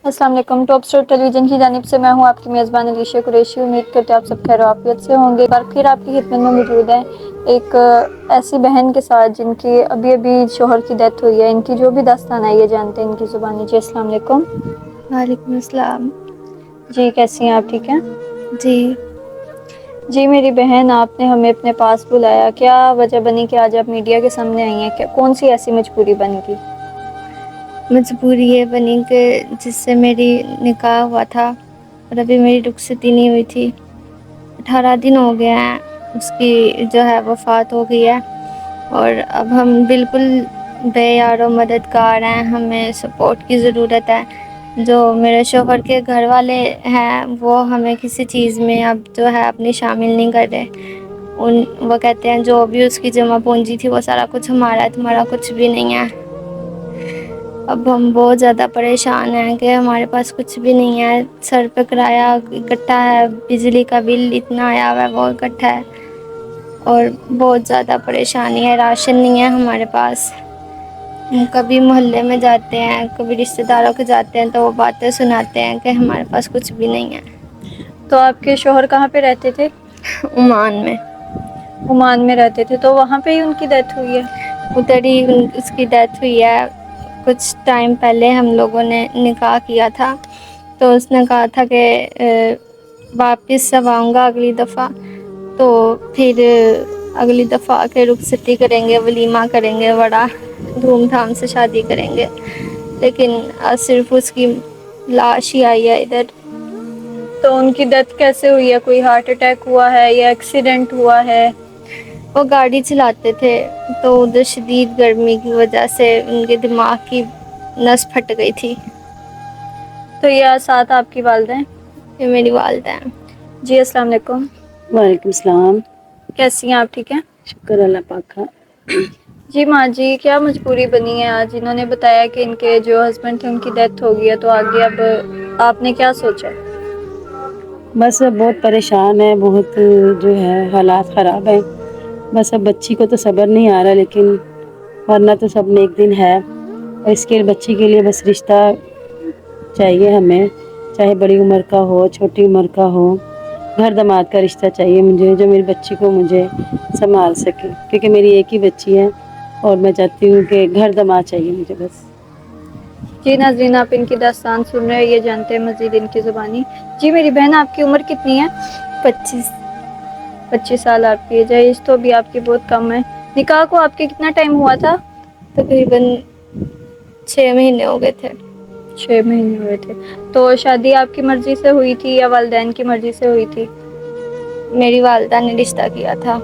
السلام علیکم، top star ٹیلی vision کی جانب سے میں ہوں آپ کی میزبان علیشہ قریشی۔ امید کرتے آپ سب خیر و عافیت سے ہوں گے۔ ایک بار پھر آپ کی خدمت میں موجود ہیں ایک ایسی بہن کے ساتھ جن کی ابھی ابھی شوہر کی ڈیتھ ہوئی ہے۔ ان کی جو بھی داستان ہے یہ جانتے ہیں ان کی زبانی۔ جی السلام علیکم۔ وعلیکم السلام۔ جی کیسی ہیں آپ؟ ٹھیک ہیں؟ جی جی میری بہن، آپ نے ہمیں اپنے پاس بلایا، کیا وجہ بنی کہ آج آپ میڈیا کے سامنے آئی ہیں؟ کون سی ایسی مجبوری بن گئی؟ مجبوری یہ بنی کہ جس سے میری نکاح ہوا تھا اور ابھی میری رخصتی نہیں ہوئی تھی، 18 دن ہو گئے ہیں اس کی جو ہے وفات ہو گئی ہے، اور اب ہم بالکل بے یار و مددگار ہیں۔ ہمیں سپورٹ کی ضرورت ہے۔ جو میرے شوہر کے گھر والے ہیں وہ ہمیں کسی چیز میں اب جو ہے اپنی شامل نہیں کر رہے۔ وہ کہتے ہیں جو بھی اس کی جمع پونجی تھی وہ سارا کچھ ہمارا ہے، تمہارا کچھ بھی نہیں ہے۔ اب ہم بہت زیادہ پریشان ہیں کہ ہمارے پاس کچھ بھی نہیں ہے۔ سر پہ کرایہ اکٹھا ہے، بجلی کا بل اتنا آیا ہوا ہے وہ اکٹھا ہے، اور بہت زیادہ پریشانی ہے۔ راشن نہیں ہے ہمارے پاس۔ کبھی محلے میں جاتے ہیں، کبھی رشتہ داروں کے جاتے ہیں تو وہ باتیں سناتے ہیں کہ ہمارے پاس کچھ بھی نہیں ہے۔ تو آپ کے شوہر کہاں پہ رہتے تھے؟ عمان میں۔ عمان میں رہتے تھے، تو وہاں پہ ہی ان کی ڈیتھ ہوئی ہے؟ ادھر ہی اس کی ڈیتھ ہوئی ہے۔ کچھ ٹائم پہلے ہم لوگوں نے نکاح کیا تھا تو اس نے کہا تھا کہ واپس اب آؤں گا اگلی دفعہ، تو پھر اگلی دفعہ آ کے رخصتی کریں گے، ولیمہ کریں گے، بڑا دھوم دھام سے شادی کریں گے، لیکن صرف اس کی لاش ہی آئی ہے ادھر۔ تو ان کی ڈیتھ کیسے ہوئی ہے؟ کوئی ہارٹ اٹیک ہوا ہے یا ایکسیڈنٹ ہوا ہے؟ وہ گاڑی چلاتے تھے تو ادھر شدید گرمی کی وجہ سے ان کے دماغ کی نس پھٹ گئی تھی۔ تو یہ ساتھ آپ کی والدہ ہیں؟ یہ میری والدہ ہیں۔ جی السلام علیکم۔ وعلیکم السلام۔ کیسی ہیں آپ؟ ٹھیک ہیں؟ شکر اللہ پاک کا۔ جی ماں جی، کیا مجبوری بنی ہے آج؟ انہوں نے بتایا کہ ان کے جو ہسبینڈ تھے ان کی ڈیتھ ہو گئی ہے، تو آگے اب آپ نے کیا سوچا؟ بس بہت پریشان ہے، بہت جو ہے حالات خراب ہیں۔ بس اب بچی کو تو صبر نہیں آ رہا، لیکن ورنہ تو سب نیک دن ہے، اور اس کے بچی کے لیے بس رشتہ چاہیے ہمیں، چاہے بڑی عمر کا ہو چھوٹی عمر کا ہو۔ گھر داماد کا رشتہ چاہیے مجھے، جو میری بچی کو مجھے سنبھال سکے، کیونکہ میری ایک ہی بچی ہے اور میں چاہتی ہوں کہ گھر داماد چاہیے مجھے بس۔ جی ناظرین، آپ ان کی داستان سن رہے ہیں، یہ جانتے ہیں مزید ان کی زبانی۔ جی میری بہن، آپ کی عمر کتنی ہے؟ 25۔ 25 سال آپ کی ایج ہے، ایج تو بھی آپ کی بہت کم ہے۔ نکاح کو آپ کے کتنا ٹائم ہوا تھا؟ تقریباً 6 مہینے ہو گئے تھے۔ 6 مہینے ہوئے تھے۔ تو شادی آپ کی مرضی سے ہوئی تھی یا والدین کی مرضی سے ہوئی تھی؟ میری والدہ نے رشتہ کیا تھا۔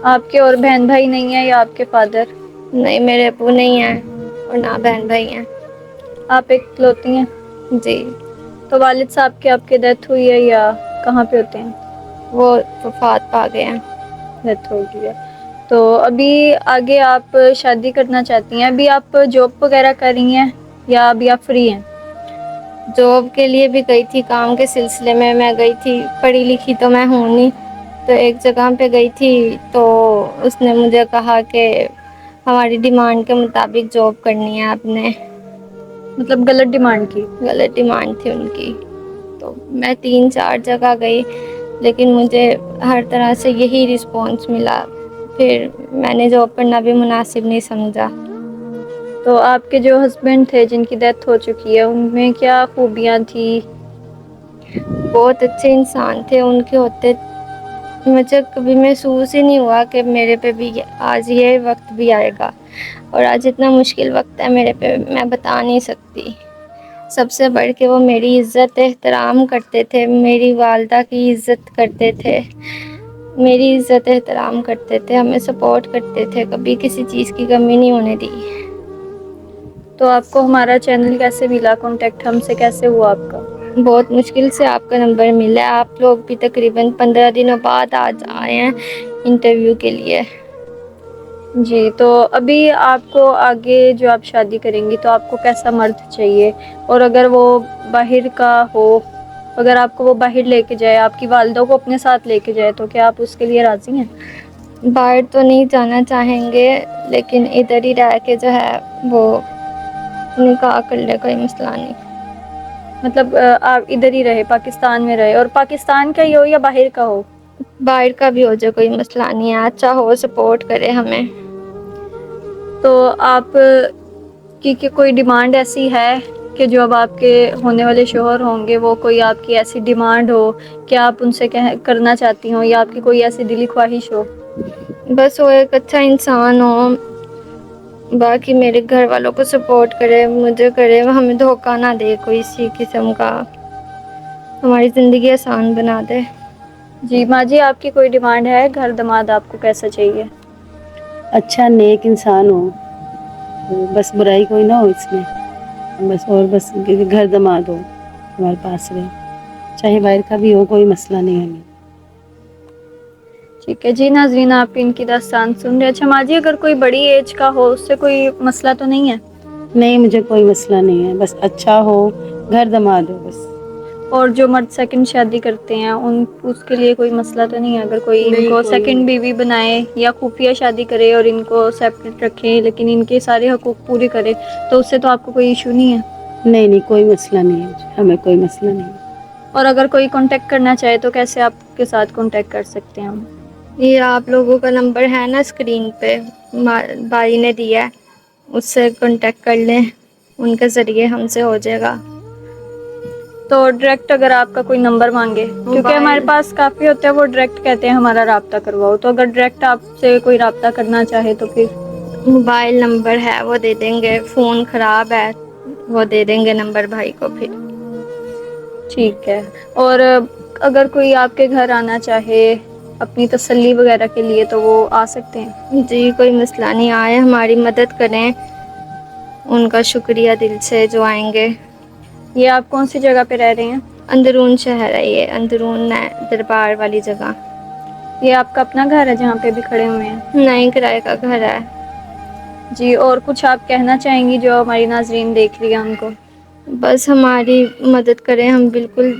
آپ کے اور بہن بھائی نہیں ہیں یا آپ کے فادر؟ نہیں، میرے ابو نہیں ہیں اور نہ بہن بھائی ہیں۔ آپ ایک اکلوتی ہیں؟ جی۔ تو والد صاحب کی آپ کی ڈیتھ ہوئی ہے یا کہاں پہ ہوتے ہیں؟ وہ وفات پا گئے ہیں۔ ڈیتھ ہو گئی ہے۔ تو ابھی آگے آپ شادی کرنا چاہتی ہیں؟ ابھی آپ جاب وغیرہ کر رہی ہیں یا ابھی آپ فری ہیں؟ جاب کے لیے بھی گئی تھی، کام کے سلسلے میں گئی تھی، پڑھی لکھی تو میں ہوں نہیں، تو ایک جگہ پہ گئی تھی تو اس نے مجھے کہا کہ ہماری ڈیمانڈ کے مطابق جاب کرنی ہے آپ نے۔ مطلب غلط ڈیمانڈ کی؟ غلط ڈیمانڈ تھی ان کی۔ تو میں 3-4 جگہ گئی، لیکن مجھے ہر طرح سے یہی رسپانس ملا، پھر میں نے جاب کرنا بھی مناسب نہیں سمجھا۔ تو آپ کے جو ہسبینڈ تھے جن کی ڈیتھ ہو چکی ہے، ان میں کیا خوبیاں تھی؟ بہت اچھے انسان تھے، ان کے ہوتے مجھے کبھی محسوس ہی نہیں ہوا کہ میرے پہ بھی آج یہ وقت بھی آئے گا، اور آج اتنا مشکل وقت ہے میرے پہ، میں بتا نہیں سکتی۔ سب سے بڑھ کے وہ میری عزت احترام کرتے تھے، میری والدہ کی عزت کرتے تھے، میری عزت احترام کرتے تھے، ہمیں سپورٹ کرتے تھے، کبھی کسی چیز کی کمی نہیں ہونے دی۔ تو آپ کو ہمارا چینل کیسے ملا؟ کانٹیکٹ ہم سے کیسے ہوا آپ کا؟ بہت مشکل سے آپ کا نمبر ملا ہے، آپ لوگ بھی تقریباً 15 دنوں بعد آج آئے ہیں انٹرویو کے لیے۔ جی، تو ابھی آپ کو آگے جو آپ شادی کریں گی تو آپ کو کیسا مرد چاہیے؟ اور اگر وہ باہر کا ہو، اگر آپ کو وہ باہر لے کے جائے، آپ کی والدہ کو اپنے ساتھ لے کے جائے، تو کیا آپ اس کے لیے راضی ہیں؟ باہر تو نہیں جانا چاہیں گے، لیکن ادھر ہی رہ کے جو ہے وہ نکاح کر لے، کوئی مسئلہ نہیں۔ مطلب آپ ادھر ہی رہے، پاکستان میں رہے، اور پاکستان کا ہی ہو یا باہر کا ہو؟ باہر کا بھی ہو جائے کوئی مسئلہ نہیں ہے، اچھا ہو، سپورٹ کرے ہمیں۔ تو آپ کی کوئی ڈیمانڈ ایسی ہے کہ جو اب آپ کے ہونے والے شوہر ہوں گے وہ کوئی آپ کی ایسی ڈیمانڈ ہو کہ آپ ان سے کرنا چاہتی ہوں، یا آپ کی کوئی ایسی دلی خواہش ہو؟ بس وہ ایک اچھا انسان ہو، باقی میرے گھر والوں کو سپورٹ کرے، مجھے کرے، ہمیں دھوکہ نہ دے کوئی سی قسم کا، ہماری زندگی آسان بنا دے۔ جی ماں جی، آپ کی کوئی ڈیمانڈ ہے؟ گھر داماد آپ کو کیسا چاہیے؟ اچھا نیک انسان ہو، تو بس برائی کوئی نہ ہو اس میں، بس، اور بس گھر داماد ہو ہمارے پاس رہے، چاہے باہر کا بھی ہو، کوئی مسئلہ نہیں ہمیں۔ ٹھیک ہے جی ناظرین، آپ ان کی داستان سن رہے۔ اچھا ماں جی، اگر کوئی بڑی ایج کا ہو اس سے کوئی مسئلہ تو نہیں ہے؟ نہیں، مجھے کوئی مسئلہ نہیں ہے، بس اچھا ہو، گھر داماد ہو بس۔ اور جو مرد سیکنڈ شادی کرتے ہیں اس کے لیے کوئی مسئلہ تو نہیں ہے؟ اگر کوئی ان نہیں، کو کوئی سیکنڈ نہیں، بیوی بنائے یا خفیہ شادی کرے اور ان کو سیپریٹ رکھے لیکن ان کے سارے حقوق پورے کرے، تو اس سے تو آپ کو کوئی ایشو نہیں ہے؟ نہیں نہیں، کوئی مسئلہ نہیں ہے، ہمیں کوئی مسئلہ نہیں ہے۔ اور اگر کوئی کانٹیکٹ کرنا چاہے تو کیسے آپ کے ساتھ کانٹیکٹ کر سکتے ہیں ہم؟ یہ آپ لوگوں کا نمبر ہے نا اسکرین پہ، بھائی نے دیا ہے، اس سے کانٹیکٹ کر لیں، ان کے ذریعے ہم سے ہو جائے گا۔ تو ڈائریکٹ اگر آپ کا کوئی نمبر مانگے، کیونکہ ہمارے موبائل پاس کافی ہوتا ہے وہ ڈائریکٹ کہتے ہیں ہمارا رابطہ کرواؤ، تو اگر ڈائریکٹ آپ سے کوئی رابطہ کرنا چاہے تو پھر؟ موبائل نمبر ہے وہ دے دیں گے، فون خراب ہے وہ دے دیں گے نمبر بھائی کو پھر۔ ٹھیک ہے۔ اور اگر کوئی آپ کے گھر آنا چاہے اپنی تسلی وغیرہ کے لیے تو وہ آ سکتے ہیں؟ جی کوئی مسئلہ نہیں، آئے ہماری مدد کریں، ان کا شکریہ دل سے جو آئیں گے۔ یہ آپ کون سی جگہ پہ رہ رہے ہیں؟ اندرون شہر ہے، یہ اندرون ہے، دربار والی جگہ۔ یہ آپ کا اپنا گھر ہے جہاں پہ بھی کھڑے ہوئے ہیں؟ نہیں، کرائے کا گھر ہے۔ جی، اور کچھ آپ کہنا چاہیں گی جو ہماری ناظرین دیکھ رہی ہیں ان کو؟ بس ہماری مدد کریں، ہم بالکل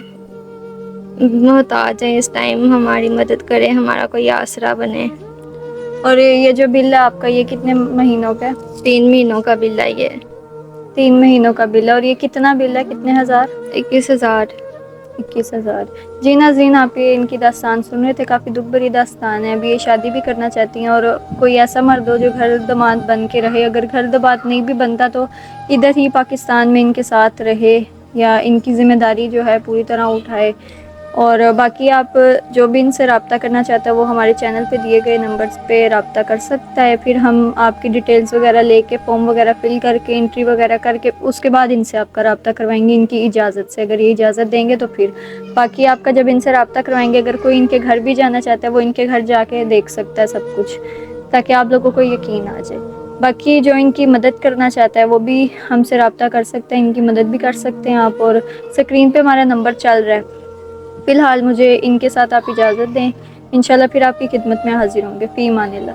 محتاج ہیں اس ٹائم، ہماری مدد کریں، ہمارا کوئی آسرا بنے۔ اور یہ جو بل ہے آپ کا، یہ کتنے مہینوں کا ہے؟ 3 مہینوں کا بل ہے یہ۔ 3 مہینوں کا بل ہے، اور یہ کتنا بل ہے، کتنے ہزار؟ 21,000۔ 21,000۔ جی ناظرین، آپ یہ ان کی داستان سن رہے تھے، کافی دکھ بھری داستان ہے۔ ابھی یہ شادی بھی کرنا چاہتی ہیں، اور کوئی ایسا مرد ہو جو گھر داماد بن کے رہے، اگر گھر داماد نہیں بھی بنتا تو ادھر ہی پاکستان میں ان کے ساتھ رہے، یا ان کی ذمہ داری جو ہے پوری طرح اٹھائے۔ اور باقی آپ جو بھی ان سے رابطہ کرنا چاہتا ہے وہ ہمارے چینل پہ دیے گئے نمبرز پہ رابطہ کر سکتا ہے، پھر ہم آپ کی ڈیٹیلز وغیرہ لے کے فارم وغیرہ فل کر کے انٹری وغیرہ کر کے اس کے بعد ان سے آپ کا رابطہ کروائیں گے ان کی اجازت سے، اگر یہ اجازت دیں گے تو پھر باقی آپ کا جب ان سے رابطہ کروائیں گے، اگر کوئی ان کے گھر بھی جانا چاہتا ہے وہ ان کے گھر جا کے دیکھ سکتا ہے سب کچھ، تاکہ آپ لوگوں کو یقین آ جائے۔ باقی جو ان کی مدد کرنا چاہتا ہے وہ بھی ہم سے رابطہ کر سکتے ہیں، ان کی مدد بھی کر سکتے ہیں آپ، اور اسکرین پہ ہمارا نمبر چل رہا ہے۔ فی الحال مجھے ان کے ساتھ آپ اجازت دیں، انشاءاللہ پھر آپ کی خدمت میں حاضر ہوں گے۔ فی امان اللہ۔